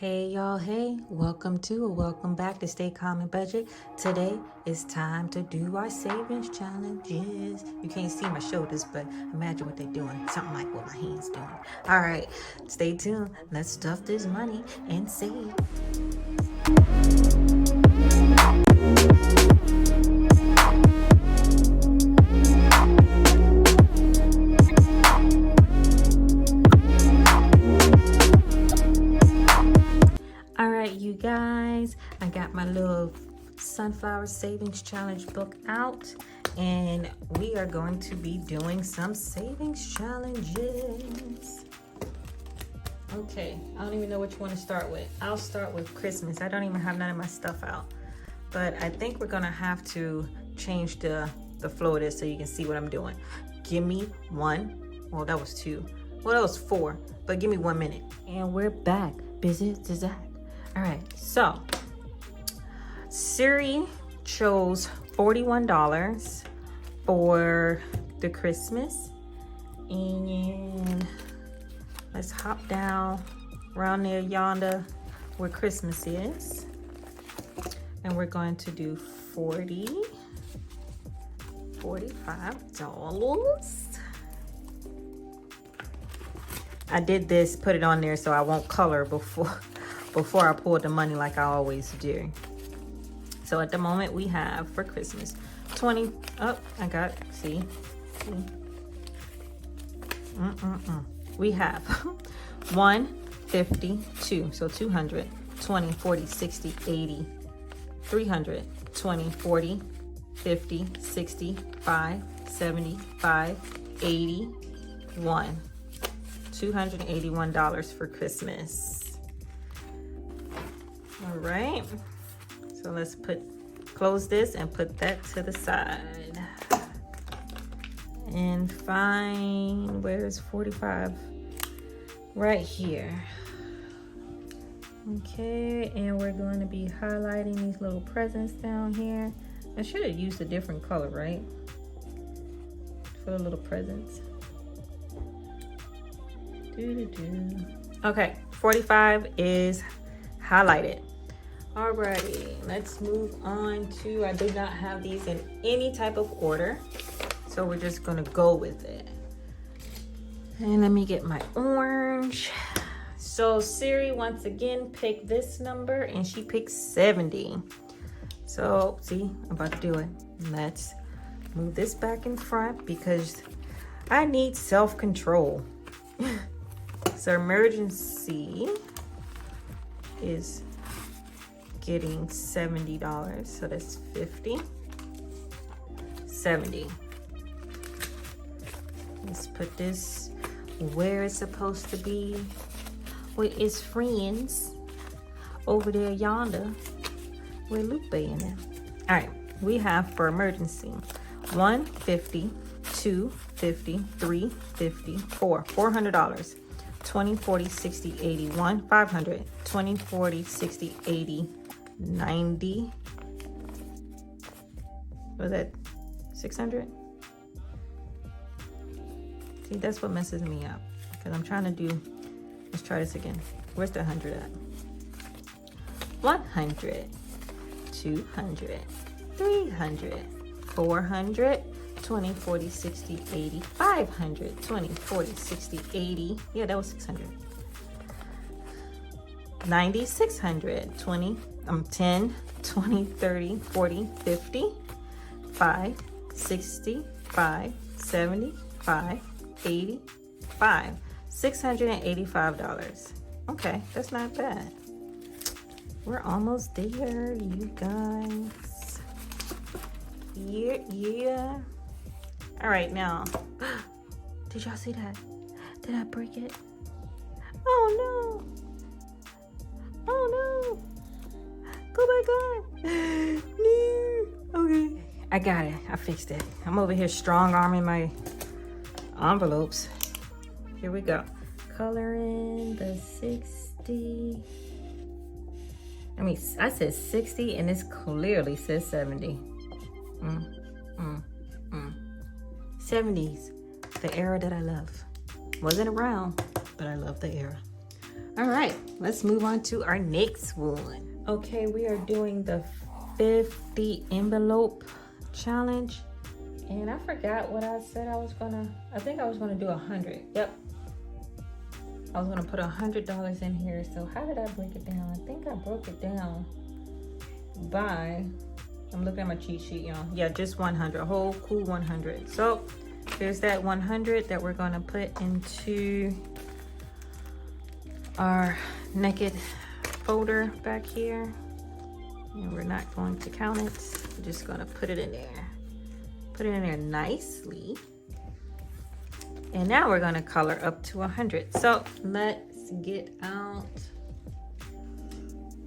Hey y'all, hey, welcome back to Stay Calm and Budget. Today it's time to do our savings challenges. You can't see my shoulders, but imagine what they're doing. Something like what my hands doing. All right, stay tuned. Let's stuff this money and save. All right, you guys, I got my little sunflower savings challenge book out, and we are going to be doing some savings challenges. Okay, I don't even know which one to start with. I'll start with Christmas. I don't even have none of my stuff out, but I think we're gonna have to change the flow of this so you can see what I'm doing. Give me one. Well, that was two. Well, that was four, but give me 1 minute. And we're back. Busy to that. All right, so Siri chose $41 for the Christmas, and let's hop down around there yonder where Christmas is, and we're going to do $45. I did this, put it on there so I won't color before I pull the money like I always do. So at the moment we have for Christmas 20. Oh, I got, see. We have 152, so 200, 20, 40, 60, 80, 300, 20, 40, 50, 60, 5, 75, 81. $281 for Christmas. All right, so let's close this and put that to the side and find, where's 45? Right here. Okay, and we're going to be highlighting these little presents down here. I should have used a different color, right, for the little presents. Okay, 45 is highlighted. Alrighty, let's move on to, I do not have these in any type of order, so we're just gonna go with it. And let me get my orange. So Siri once again picked this number, and she picked 70. So see, I'm about to do it. Let's move this back in front because I need self-control. So emergency is getting $70, so that's 50, 70. Let's put this where it's supposed to be, with its friends over there yonder, with Lupe in there. All right, we have for emergency 150, 250, 350, $400. 20, 40, 60, 81, 500, 20, 40, 60, 80, 90. Was that 600? See, that's what messes me up because I'm trying to do, let's try this again. Where's the 100 at? 100, 200, 300, 400, 20, 40, 60, 80, 500, 20, 40, 60, 80. Yeah, that was 600. 90, 600, 20, 10, 20, 30, 40, 50, 5, 60, 5, 70, 5, 80, 5, $685. Okay, that's not bad. We're almost there, you guys. Yeah. All right, now, did y'all see that? Did I break it? Oh no. Oh no. Go back on. No. Okay. I got it. I fixed it. I'm over here strong arming my envelopes. Here we go. Color in the 60. I said 60 and this clearly says 70. 70s, the era that I love. Wasn't around, but I love the era. All right, let's move on to our next one. Okay, we are doing the 50 envelope challenge. And I forgot what I said I was gonna, I think I was gonna do 100. Yep. I was gonna put $100 in here. So how did I break it down? I think I broke it down by, I'm looking at my cheat sheet, y'all. Yeah, just 100, a whole cool 100. So there's that 100 that we're gonna put into our naked folder back here. And we're not going to count it. We're just gonna put it in there. Put it in there nicely. And now we're gonna color up to 100. So let's get out.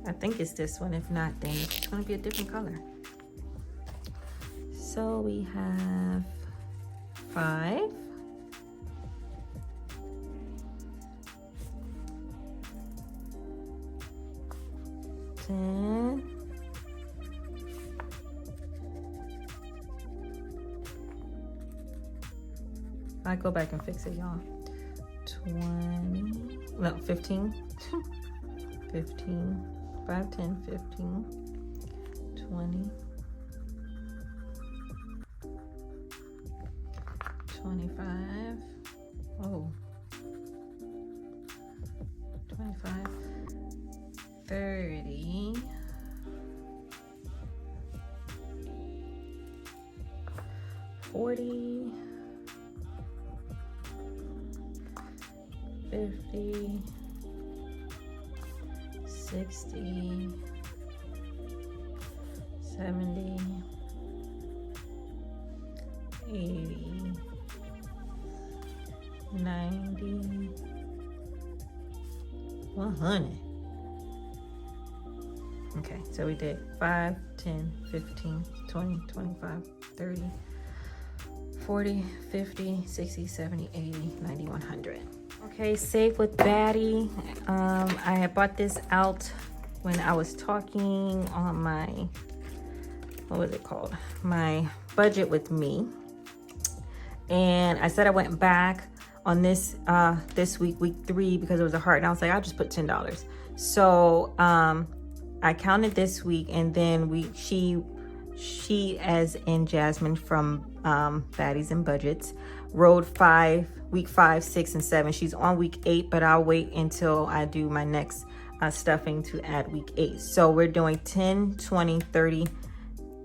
I think it's this one. If not, then it's gonna be a different color. So we have 5. 10. I go back and fix it, y'all. 20, no, 15. 15, 5, 10, 15, 20, 25, oh, 25, 30, 40, 50, 60, 70, 80, 90, 100. Okay, so we did 5, 10, 15, 20, 25, 30, 40, 50, 60, 70, 80, 90, 100. Okay, save with Baddie. I had bought this out when I was talking on my, what was it called? My budget with me. And I said I went back on this this week, week 3, because it was a heart. And I was like, I'll just put $10. So I counted this week, and then she as in Jasmine from Baddies and Budgets rode week 5, 6, and 7. She's on week 8, but I'll wait until I do my next stuffing to add week 8. So we're doing 10, 20, 30,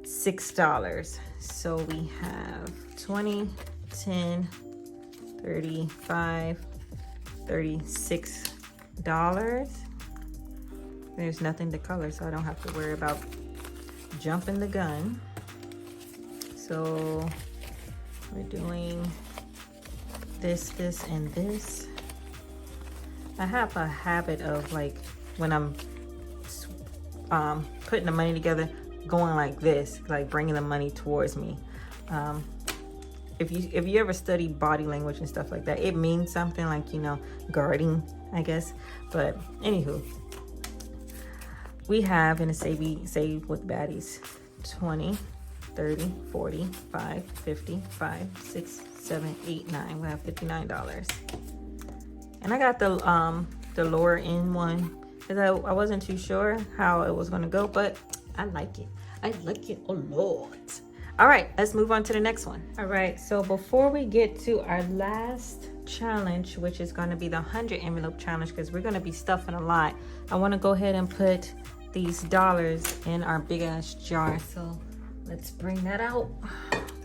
$6. So we have 20, 10, 35, $36. There's nothing to color, so I don't have to worry about jumping the gun. So we're doing this, and this. I have a habit of, like, when I'm putting the money together, going like this, like bringing the money towards me. If you ever study body language and stuff like that, it means something, like, you know, guarding, I guess. But anywho, we have in a save with Baddies 20, 30, 40, 5, 50, 5, 6, 7, 8, 9. We have $59. And I got the lower end one because I wasn't too sure how it was going to go, but I like it. I like it a lot. All right, let's move on to the next one. All right, so before we get to our last challenge, which is going to be the 100 envelope challenge, because we're going to be stuffing a lot, I want to go ahead and put these dollars in our big ass jar. So let's bring that out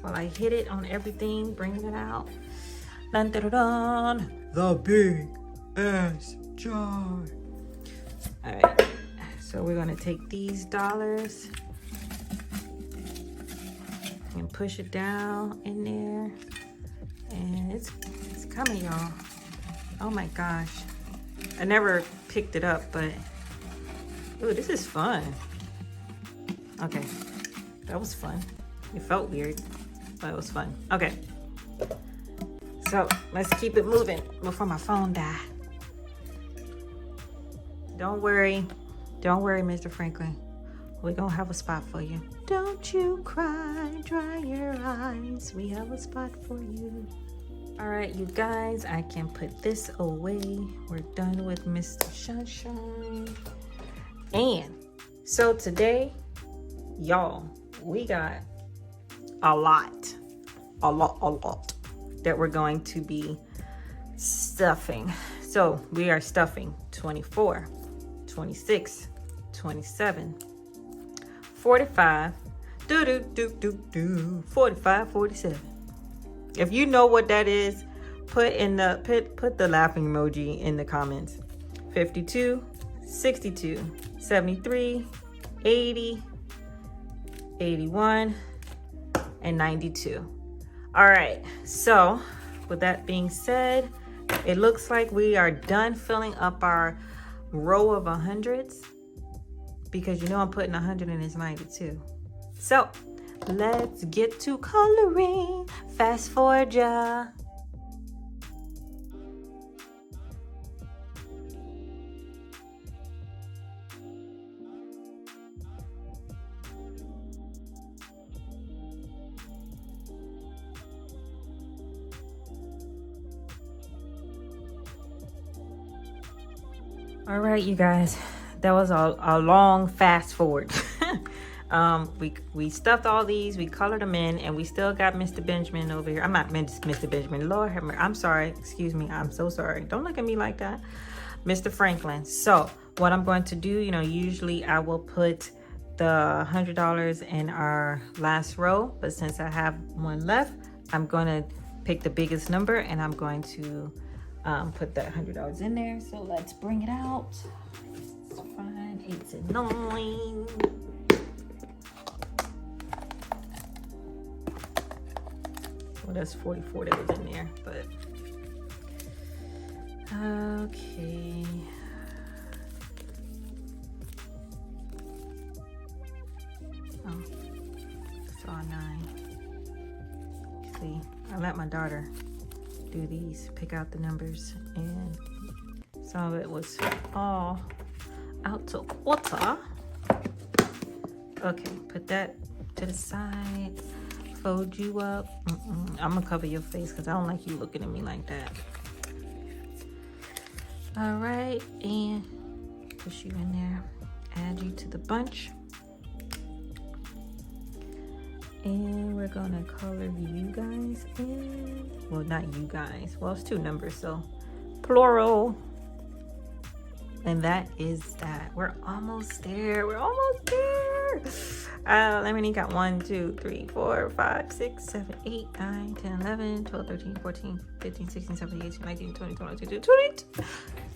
while I hit it on everything. Bring it out. Dun, dun, dun, dun. The big ass jar. All right, so we're going to take these dollars and push it down in there, and it's coming, y'all. Oh my gosh, I never picked it up, but ooh, this is fun. Okay, that was fun. It felt weird, but it was fun. Okay, so let's keep it moving before my phone dies. Don't worry, Mr. Franklin. We're gonna have a spot for you. Don't you cry, dry your eyes. We have a spot for you. All right, you guys, I can put this away. We're done with Mr. Sunshine. And so today, y'all, we got a lot that we're going to be stuffing. So we are stuffing 24, 26, 27, 45, 45, 47. If you know what that is, put the laughing emoji in the comments. 52, 62, 73, 80, 81, and 92. All right, so with that being said, it looks like we are done filling up our row of 100s, because you know I'm putting 100 in his 92. So let's get to coloring. Fast forward, ya. All right, you guys, that was a long fast forward. We stuffed all these, we colored them in, and we still got Mr. Benjamin over here. I'm not Mr. Benjamin, Lord have mercy. I'm sorry, excuse me, I'm so sorry. Don't look at me like that. Mr. Franklin. So what I'm going to do, you know, usually I will put the $100 in our last row, but since I have one left, I'm going to pick the biggest number and I'm going to put that $100 in there. So let's bring it out. 5, 8, and 9. Well, that's 44 that was in there, but okay. Oh, saw 9. See, I let my daughter do these, pick out the numbers, and some of it was all out to quarter. Okay, put that to the side. Fold you up. I'm gonna cover your face because I don't like you looking at me like that. All right, and push you in there. Add you to the bunch. And we're gonna color you guys in. Well, not you guys. Well, it's 2 numbers, so plural. And that is that. We're almost there. We're almost there. Let me got 1, 2, 3, 4, 5, 6, 7, 8, 9, 10, 11, 12, 13, 14, 15, 16, 17, 18, 19, 20, 21, 22, 23.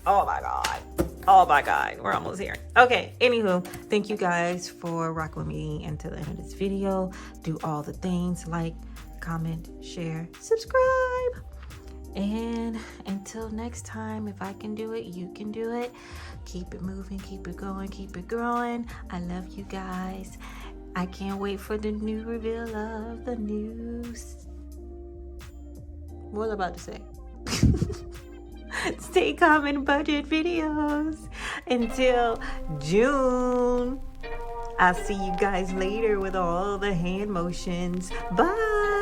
Oh my God. Oh my God. We're almost here. Okay. Anywho, thank you guys for rocking with me until the end of this video. Do all the things, like, comment, share, subscribe. And until next time, if I can do it, you can do it. Keep it moving, keep it going, keep it growing. I love you guys. I can't wait for the new reveal of the news. What was I about to say? Stay calm and budget videos. Until June. I'll see you guys later with all the hand motions. Bye.